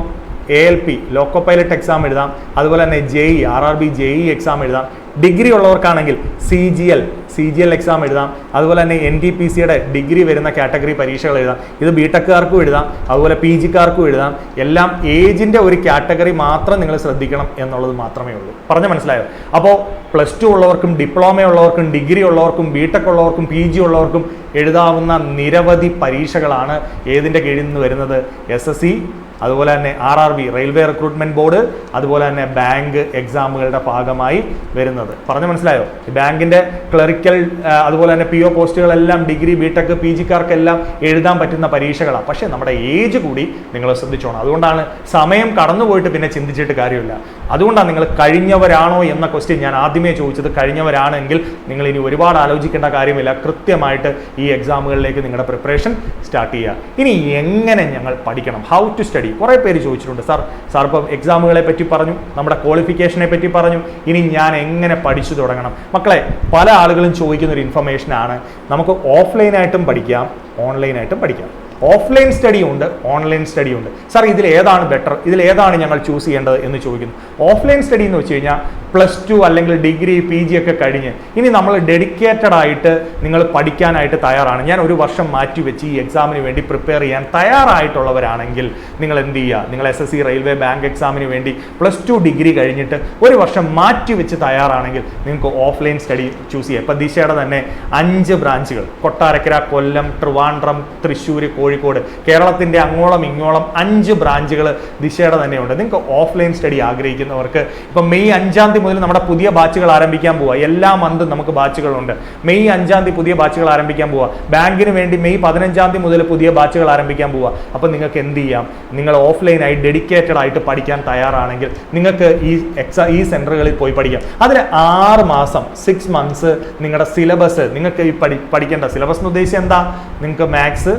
ALP ലോക്കോ പൈലറ്റ് എക്സാം എഴുതാം, അതുപോലെ തന്നെ JEE RRB JEE എക്സാം എഴുതാം. ഡിഗ്രി ഉള്ളവർക്കാണെങ്കിൽ CGL എക്സാം എഴുതാം, അതുപോലെ തന്നെ NTPCയുടെ ഡിഗ്രി വരുന്ന കാറ്റഗറി പരീക്ഷകൾ എഴുതാം. ഇത് ബിടെക്കാർക്കും എഴുതാം, അതുപോലെ PGക്കാർക്കും എഴുതാം. എല്ലാം ഏജിൻ്റെ ഒരു കാറ്റഗറി മാത്രം നിങ്ങൾ ശ്രദ്ധിക്കണം എന്നുള്ളത് മാത്രമേ ഉള്ളൂ. പറഞ്ഞ് മനസ്സിലായോ? അപ്പോൾ പ്ലസ് ടു ഉള്ളവർക്കും ഡിപ്ലോമ ഉള്ളവർക്കും ഡിഗ്രി ഉള്ളവർക്കും ബിടെക് ഉള്ളവർക്കും PG ഉള്ളവർക്കും എഴുതാവുന്ന നിരവധി പരീക്ഷകളാണ് ഏതിൻ്റെ കീഴിൽ നിന്ന് വരുന്നത്? SSC, അതുപോലെ തന്നെ RRB റെയിൽവേ റിക്രൂട്ട്മെന്റ് ബോർഡ്, അതുപോലെ തന്നെ ബാങ്ക് എക്സാമുകളുടെ ഭാഗമായി വരുന്നത്. പറഞ്ഞു മനസ്സിലായോ? ബാങ്കിന്റെ ക്ലറിക്കൽ അതുപോലെ തന്നെ PO പോസ്റ്റുകളെല്ലാം ഡിഗ്രി ബിടെക് PGക്കാർക്കെല്ലാം എഴുതാൻ പറ്റുന്ന പരീക്ഷകളാണ്. പക്ഷേ നമ്മുടെ ഏജ് കൂടി നിങ്ങൾ ശ്രദ്ധിച്ചോണം. അതുകൊണ്ടാണ് സമയം കടന്നുപോയിട്ട് പിന്നെ ചിന്തിച്ചിട്ട് കാര്യമില്ല. അതുകൊണ്ടാണ് നിങ്ങൾ കഴിഞ്ഞവരാണോ എന്ന ക്വസ്റ്റ്യൻ ഞാൻ ആദ്യമേ ചോദിച്ചത്. കഴിഞ്ഞവരാണെങ്കിൽ നിങ്ങൾ ഇനി ഒരുപാട് ആലോചിക്കേണ്ട കാര്യമില്ല. കൃത്യമായിട്ട് ഈ എക്സാമുകളിലേക്ക് നിങ്ങളുടെ പ്രിപ്പറേഷൻ സ്റ്റാർട്ട് ചെയ്യുക. ഇനി എങ്ങനെ ഞങ്ങൾ പഠിക്കണം? How to study? കുറേ പേര് ചോദിച്ചിട്ടുണ്ട്. സാർ ഇപ്പം എക്സാമുകളെ പറ്റി പറഞ്ഞു, നമ്മുടെ ക്വാളിഫിക്കേഷനെ പറ്റി പറഞ്ഞു, ഇനി ഞാൻ എങ്ങനെ പഠിച്ചു തുടങ്ങണം? മക്കളെ, പല ആളുകളും ചോദിക്കുന്ന ഒരു ഇൻഫർമേഷനാണ്, നമുക്ക് ഓഫ്ലൈനായിട്ടും പഠിക്കാം, ഓൺലൈനായിട്ടും പഠിക്കാം. ഓഫ്ലൈൻ സ്റ്റഡി ഉണ്ട്, ഓൺലൈൻ സ്റ്റഡി ഉണ്ട്. സാർ ഇതിൽ ഏതാണ് ബെറ്റർ, ഇതിൽ ഏതാണ് ഞങ്ങൾ ചൂസ് ചെയ്യേണ്ടത് എന്ന് ചോദിക്കുന്നു. ഓഫ്ലൈൻ സ്റ്റഡി എന്ന് വെച്ച് കഴിഞ്ഞാൽ പ്ലസ് ടു അല്ലെങ്കിൽ ഡിഗ്രി PG ഒക്കെ കഴിഞ്ഞ് ഇനി നമ്മൾ ഡെഡിക്കേറ്റഡ് ആയിട്ട് നിങ്ങൾ പഠിക്കാനായിട്ട് തയ്യാറാണ്, ഞാൻ ഒരു വർഷം മാറ്റി വെച്ച് ഈ എക്സാമിന് വേണ്ടി പ്രിപ്പയർ ചെയ്യാൻ തയ്യാറായിട്ടുള്ളവരാണെങ്കിൽ നിങ്ങൾ എന്ത് ചെയ്യുക? നിങ്ങൾ SSC റെയിൽവേ ബാങ്ക് എക്സാമിന് വേണ്ടി പ്ലസ് ടു ഡിഗ്രി കഴിഞ്ഞിട്ട് ഒരു വർഷം മാറ്റി വെച്ച് തയ്യാറാണെങ്കിൽ നിങ്ങൾക്ക് ഓഫ്ലൈൻ സ്റ്റഡി ചൂസ് ചെയ്യാം. ഇപ്പം ദിശയുടെ തന്നെ 5 ബ്രാഞ്ചുകൾ, കൊട്ടാരക്കര, കൊല്ലം, ട്രിവാൻഡ്രം, തൃശ്ശൂർ, കോഴിക്കോട്, കേരളത്തിൻ്റെ അങ്ങോളം ഇങ്ങോളം 5 ബ്രാഞ്ചുകൾ ദിശയുടെ തന്നെയുണ്ട്. നിങ്ങൾക്ക് ഓഫ്ലൈൻ സ്റ്റഡി ആഗ്രഹിക്കുന്നവർക്ക് ഇപ്പം മെയ് 5-ാം തീയതി മുതൽ നമ്മുടെ പുതിയ ബാച്ചുകൾ ആരംഭിക്കാൻ പോവുക. എല്ലാ മന്തും നമുക്ക് ബാച്ചുകളുണ്ട്. മെയ് 5-ാം തീയതി പുതിയ ബാച്ചുകൾ ആരംഭിക്കാൻ പോവുക. ബാങ്കിന് വേണ്ടി മെയ് 15-ാം തീയതി മുതൽ പുതിയ ബാച്ചുകൾ ആരംഭിക്കാൻ പോവുക. അപ്പം നിങ്ങൾക്ക് എന്ത് ചെയ്യാം? നിങ്ങൾ ഓഫ്ലൈനായി ഡെഡിക്കേറ്റഡ് ആയിട്ട് പഠിക്കാൻ തയ്യാറാണെങ്കിൽ നിങ്ങൾക്ക് ഈ സെൻറ്ററുകളിൽ പോയി പഠിക്കാം. അതിന് 6 മാസം 6 months നിങ്ങളുടെ സിലബസ്, നിങ്ങൾക്ക് ഈ പഠിക്കേണ്ട സിലബസ് എന്ന് ഉദ്ദേശിച്ച് എന്താ? നിങ്ങൾക്ക് മാത്സ്,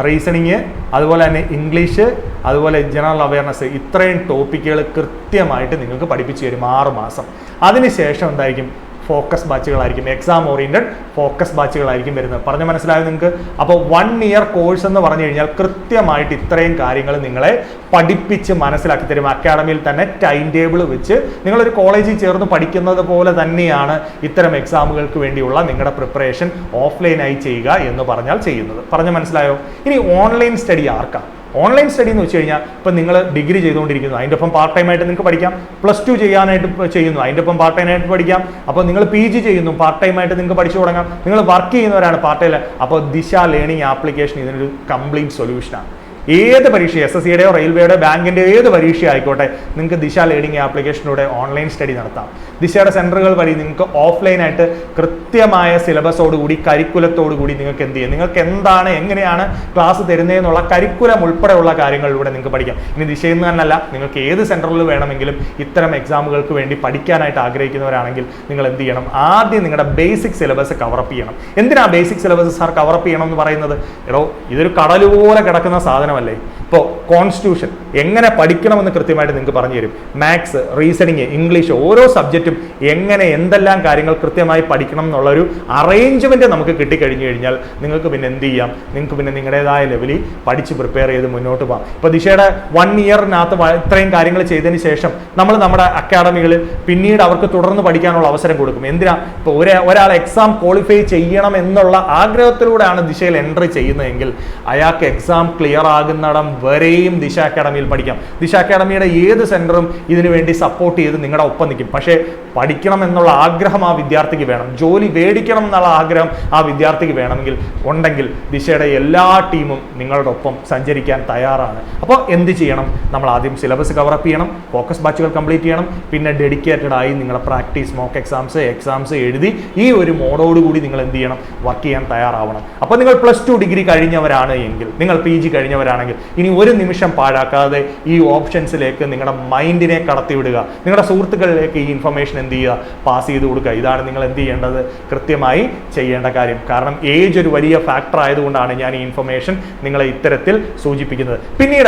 റീസണിങ്, അതുപോലെ തന്നെ ഇംഗ്ലീഷ്, അതുപോലെ ജനറൽ അവയർനെസ്, ഇത്രയും ടോപ്പിക്കുകൾ കൃത്യമായിട്ട് നിങ്ങൾക്ക് പഠിപ്പിച്ചു തരും 6 മാസം. അതിനുശേഷം എന്തായിരിക്കും? ഫോക്കസ് ബാച്ചുകളായിരിക്കും, എക്സാം ഓറിയന്റഡ് ഫോക്കസ് ബാച്ചുകളായിരിക്കും വരുന്നത്. പറഞ്ഞ് മനസ്സിലായോ നിങ്ങൾക്ക്? അപ്പോൾ 1 year കോഴ്സ് എന്ന് പറഞ്ഞു കഴിഞ്ഞാൽ കൃത്യമായിട്ട് ഇത്രയും കാര്യങ്ങൾ നിങ്ങളെ പഠിപ്പിച്ച് മനസ്സിലാക്കി തരും. അക്കാഡമിയിൽ തന്നെ ടൈം ടേബിൾ വെച്ച് നിങ്ങളൊരു കോളേജിൽ ചേർന്ന് പഠിക്കുന്നത് പോലെ തന്നെയാണ് ഇത്തരം എക്സാമുകൾക്ക് വേണ്ടിയുള്ള നിങ്ങളുടെ പ്രിപ്പറേഷൻ ഓഫ്ലൈനായി ചെയ്യുക എന്ന് പറഞ്ഞാൽ ചെയ്യുന്നത്. പറഞ്ഞ് മനസ്സിലായോ? ഇനി ഓൺലൈൻ സ്റ്റഡി ആർക്കാണ്? ഓൺലൈൻ സ്റ്റഡി എന്ന് വെച്ച് കഴിഞ്ഞാൽ ഇപ്പം നിങ്ങൾ ഡിഗ്രി ചെയ്തുകൊണ്ടിരിക്കുന്നു, അതിൻ്റെ ഒപ്പം പാർട്ട് ടൈം ആയിട്ട് നിങ്ങൾക്ക് പഠിക്കാം. പ്ലസ് ടു ചെയ്യാനായിട്ട് ചെയ്യുന്നു, അതിൻ്റെ ഒപ്പം പാർട്ട് ടൈം ആയിട്ട് പഠിക്കാം. അപ്പോൾ നിങ്ങൾ PG ചെയ്യുന്നു, പാർട്ട് ടൈം ആയിട്ട് നിങ്ങൾക്ക് പഠിച്ചു തുടങ്ങാം. നിങ്ങൾ വർക്ക് ചെയ്യുന്നവരാണ് പാർട്ട് ടൈം. അപ്പോൾ ദിശ ലേണിംഗ് ആപ്ലിക്കേഷൻ ഇതിനൊരു കംപ്ലീറ്റ് സൊല്യൂഷനാണ്. ഏത് പരീക്ഷ, SSCയുടെയോ റെയിൽവേയുടെയോ ബാങ്കിൻ്റെയോ ഏത് പരീക്ഷ ആയിക്കോട്ടെ, നിങ്ങൾക്ക് ദിശ ലേണിംഗ് ആപ്ലിക്കേഷനിലൂടെ ഓൺലൈൻ സ്റ്റഡി നടത്താം. ദിശയുടെ സെൻറ്ററുകൾ വഴി നിങ്ങൾക്ക് ഓഫ്ലൈനായിട്ട് കൃത്യമായ സിലബസോടുകൂടി കരിക്കുലത്തോടുകൂടി നിങ്ങൾക്ക് എന്ത് ചെയ്യും? നിങ്ങൾക്ക് എന്താണ്, എങ്ങനെയാണ് ക്ലാസ് തരുന്നതെന്നുള്ള കരിക്കുലം ഉൾപ്പെടെയുള്ള കാര്യങ്ങളിലൂടെ നിങ്ങൾക്ക് പഠിക്കാം. ഇനി ദിശയിൽ നിന്ന് തന്നെയല്ല, നിങ്ങൾക്ക് ഏത് സെൻറ്ററിൽ വേണമെങ്കിലും ഇത്തരം എക്സാമുകൾക്ക് വേണ്ടി പഠിക്കാനായിട്ട് ആഗ്രഹിക്കുന്നവരാണെങ്കിൽ നിങ്ങൾ എന്ത് ചെയ്യണം? ആദ്യം നിങ്ങളുടെ ബേസിക് സിലബസ് കവറപ്പ് ചെയ്യണം. എന്തിനാ ബേസിക് സിലബസ് സാർ കവറപ്പ് ചെയ്യണം എന്ന് പറയുന്നത്? ഇതൊരു കടലുപോലെ കിടക്കുന്ന സാധനം അല്ലേ. ഇപ്പോൾ കോൺസ്റ്റിറ്റ്യൂഷൻ എങ്ങനെ പഠിക്കണമെന്ന് കൃത്യമായിട്ട് നിങ്ങൾക്ക് പറഞ്ഞു തരും. മാത്സ്, റീസണിങ്, ഇംഗ്ലീഷ്, ഓരോ സബ്ജക്റ്റും എങ്ങനെ എന്തെല്ലാം കാര്യങ്ങൾ കൃത്യമായി പഠിക്കണം എന്നുള്ളൊരു അറേഞ്ച്മെന്റ് നമുക്ക് കിട്ടിക്കഴിഞ്ഞു കഴിഞ്ഞാൽ നിങ്ങൾക്ക് പിന്നെ എന്ത് ചെയ്യാം? നിങ്ങൾക്ക് പിന്നെ നിങ്ങളുടേതായ ലെവലിൽ പഠിച്ച് പ്രിപ്പയർ ചെയ്ത് മുന്നോട്ട് പോകാം. ഇപ്പോൾ ദിശയുടെ 1 yearനകത്ത് ഇത്രയും കാര്യങ്ങൾ ചെയ്തതിന് ശേഷം നമ്മൾ നമ്മുടെ അക്കാഡമികളിൽ പിന്നീട് അവർക്ക് തുടർന്ന് പഠിക്കാനുള്ള അവസരം കൊടുക്കും. എന്തിനാ? ഇപ്പോൾ ഒരാൾ എക്സാം ക്വാളിഫൈ ചെയ്യണം എന്നുള്ള ആഗ്രഹത്തിലൂടെയാണ് ദിശയിൽ എൻട്രി ചെയ്യുന്നതെങ്കിൽ അയാൾക്ക് എക്സാം ക്ലിയർ ആകുന്നിടം വരെയും ദിശ അക്കാഡമിയിൽ പഠിക്കാം. ദിശ അക്കാഡമിയുടെ ഏത് സെന്ററും ഇതിനു വേണ്ടി സപ്പോർട്ട് ചെയ്ത് നിങ്ങളുടെ ഒപ്പം നിൽക്കും. പക്ഷേ പഠിക്കണം എന്നുള്ള ആഗ്രഹം ആ വിദ്യാർത്ഥിക്ക് വേണം, ജോലി മേടിക്കണം എന്നുള്ള ആഗ്രഹം ആ വിദ്യാർത്ഥിക്ക് വേണമെങ്കിൽ ഉണ്ടെങ്കിൽ ദിശയുടെ എല്ലാ ടീമും നിങ്ങളുടെ ഒപ്പം സഞ്ചരിക്കാൻ തയ്യാറാണ്. അപ്പോൾ എന്ത് ചെയ്യണം? നമ്മൾ ആദ്യം സിലബസ് കവറപ്പ് ചെയ്യണം, ഫോക്കസ് ബാച്ചുകൾ കംപ്ലീറ്റ് ചെയ്യണം, പിന്നെ ഡെഡിക്കേറ്റഡ് ആയി നിങ്ങളുടെ പ്രാക്ടീസ്, മോക്ക് എക്സാംസ് എഴുതി ഈ ഒരു മോഡോടുകൂടി നിങ്ങൾ എന്ത് ചെയ്യണം? വർക്ക് ചെയ്യാൻ തയ്യാറാവണം. അപ്പോൾ നിങ്ങൾ പ്ലസ് 2 ഡിഗ്രി കഴിഞ്ഞവരാണ് എങ്കിൽ, നിങ്ങൾ PG കഴിഞ്ഞവരാണ് ചെയ്യുകയാണെങ്കിൽ ഇനി ഒരു നിമിഷം പാഴാക്കാതെ ഈ ഓപ്ഷൻസിലേക്ക് നിങ്ങളുടെ മൈൻഡിനെ കടത്തിവിടുക. നിങ്ങളുടെ സുഹൃത്തുക്കളിലേക്ക് ഈ ഇൻഫർമേഷൻ എന്ത് ചെയ്യുക, പാസ് ചെയ്ത് കൊടുക്കുക. ഇതാണ് നിങ്ങൾ എന്ത് ചെയ്യേണ്ടത്, കൃത്യമായി ചെയ്യേണ്ട കാര്യം. കാരണം ഏജ് ഒരു വലിയ ഫാക്ടർ ആയതുകൊണ്ടാണ് ഞാൻ ഈ ഇൻഫർമേഷൻ നിങ്ങളെ ഇത്തരത്തിൽ സൂചിപ്പിക്കുന്നത്. പിന്നീട്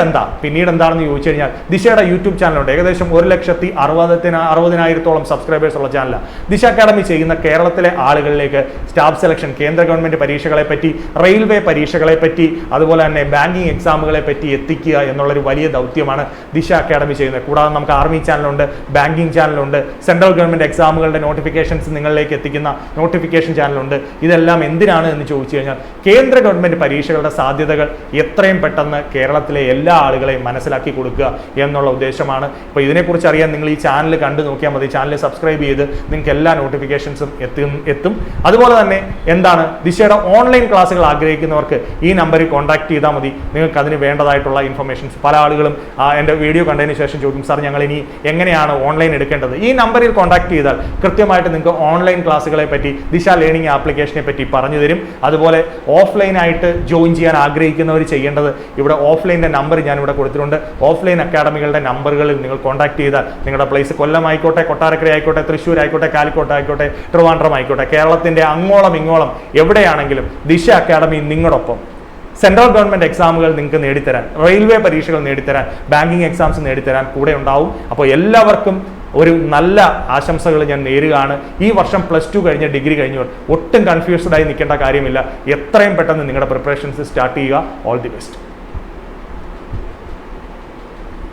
എന്താണെന്ന് ചോദിച്ചു കഴിഞ്ഞാൽ ദിശയുടെ യൂട്യൂബ് ചാനലുണ്ട്. ഏകദേശം 1,60,000 സബ്സ്ക്രൈബേഴ്സ് ഉള്ള ചാനലാണ്. ദിശ അക്കാഡമി ചെയ്യുന്ന കേരളത്തിലെ ആളുകളിലേക്ക് സ്റ്റാഫ് സെലക്ഷൻ, കേന്ദ്ര ഗവൺമെന്റ് പരീക്ഷകളെ പറ്റി, റെയിൽവേ പരീക്ഷകളെ പറ്റി, അതുപോലെ തന്നെ ബാങ്കിങ് എക്സാമുകളെ പറ്റി എത്തിക്കുക എന്നുള്ളൊരു വലിയ ദൗത്യമാണ് ദിശ അക്കാഡമി ചെയ്യുന്നത്. കൂടാതെ നമുക്ക് ആർമി ചാനലുണ്ട്, ബാങ്കിങ് ചാനലുണ്ട്, സെൻട്രൽ ഗവൺമെന്റ് എക്സാമുകളുടെ നോട്ടിഫിക്കേഷൻസ് നിങ്ങളിലേക്ക് എത്തിക്കുന്ന നോട്ടിഫിക്കേഷൻ ചാനലുണ്ട്. ഇതെല്ലാം എന്തിനാണ് എന്ന് ചോദിച്ചു കഴിഞ്ഞാൽ കേന്ദ്ര ഗവൺമെന്റ് പരീക്ഷകളുടെ സാധ്യതകൾ എത്രയും പെട്ടെന്ന് കേരളത്തിലെ എല്ലാ ആളുകളെയും മനസ്സിലാക്കി കൊടുക്കുക എന്നുള്ള ഉദ്ദേശമാണ്. അപ്പോൾ ഇതിനെക്കുറിച്ച് അറിയാൻ നിങ്ങൾ ഈ ചാനൽ കണ്ടു നോക്കിയാൽ മതി. ചാനൽ സബ്സ്ക്രൈബ് ചെയ്ത് നിങ്ങൾക്ക് എല്ലാ നോട്ടിഫിക്കേഷൻസും എത്തും. അതുപോലെ തന്നെ ദിശയുടെ ഓൺലൈൻ ക്ലാസ്സുകൾ ആഗ്രഹിക്കുന്നവർക്ക് ഈ നമ്പറിൽ കോൺടാക്ട് ചെയ്താൽ മതി. നിങ്ങൾക്ക് അതിന് വേണ്ടതായിട്ടുള്ള ഇൻഫർമേഷൻസ് പല ആളുകളും എൻ്റെ വീഡിയോ കണ്ടതിന് ശേഷം ചോദിക്കും, സാർ ഞങ്ങൾ ഇനി എങ്ങനെയാണ് ഓൺലൈൻ എടുക്കേണ്ടത്? ഈ നമ്പറിൽ കോൺടാക്ട് ചെയ്താൽ കൃത്യമായിട്ട് നിങ്ങൾക്ക് ഓൺലൈൻ ക്ലാസ്സുകളെ പറ്റി, ദിശ ലേണിംഗ് ആപ്ലിക്കേഷനെ പറ്റി പറഞ്ഞു തരും. അതുപോലെ ഓഫ്ലൈനായിട്ട് ജോയിൻ ചെയ്യാൻ ആഗ്രഹിക്കുന്നവർ ചെയ്യേണ്ടത്, ഇവിടെ ഓഫ്ലൈൻ്റെ നമ്പർ ഞാനിവിടെ കൊടുത്തിട്ടുണ്ട്. ഓഫ്ലൈൻ അക്കാഡമികളുടെ നമ്പറുകളിൽ നിങ്ങൾ കോൺടാക്ട് ചെയ്താൽ നിങ്ങളുടെ പ്ലേസ് കൊല്ലം ആയിക്കോട്ടെ, കൊട്ടാരക്കര ആയിക്കോട്ടെ, തൃശ്ശൂർ ആയിക്കോട്ടെ, കാലിക്കോട്ട് ആയിക്കോട്ടെ, ട്രിവാൻഡ്രം ആയിക്കോട്ടെ, കേരളത്തിൻ്റെ അങ്ങോളം ഇങ്ങോളം എവിടെയാണെങ്കിലും ദിശ അക്കാഡമി നിങ്ങളോടൊപ്പം സെൻട്രൽ ഗവൺമെന്റ് എക്സാമുകൾ നിങ്ങൾക്ക് നേടിത്തരാൻ, റെയിൽവേ പരീക്ഷകൾ നേടിത്തരാൻ, ബാങ്കിങ് എക്സാംസ് നേടിത്തരാൻ കൂടെ ഉണ്ടാവും. അപ്പോൾ എല്ലാവർക്കും ഒരു നല്ല ആശംസകൾ ഞാൻ നേരുകയാണ്. ഈ വർഷം +2 കഴിഞ്ഞ് ഡിഗ്രി കഴിഞ്ഞവർ ഒട്ടും കൺഫ്യൂസ്ഡ് ആയി നിൽക്കേണ്ട കാര്യമില്ല. എത്രയും പെട്ടെന്ന് നിങ്ങളുടെ പ്രിപ്പറേഷൻസ് സ്റ്റാർട്ട് ചെയ്യുക. All the best.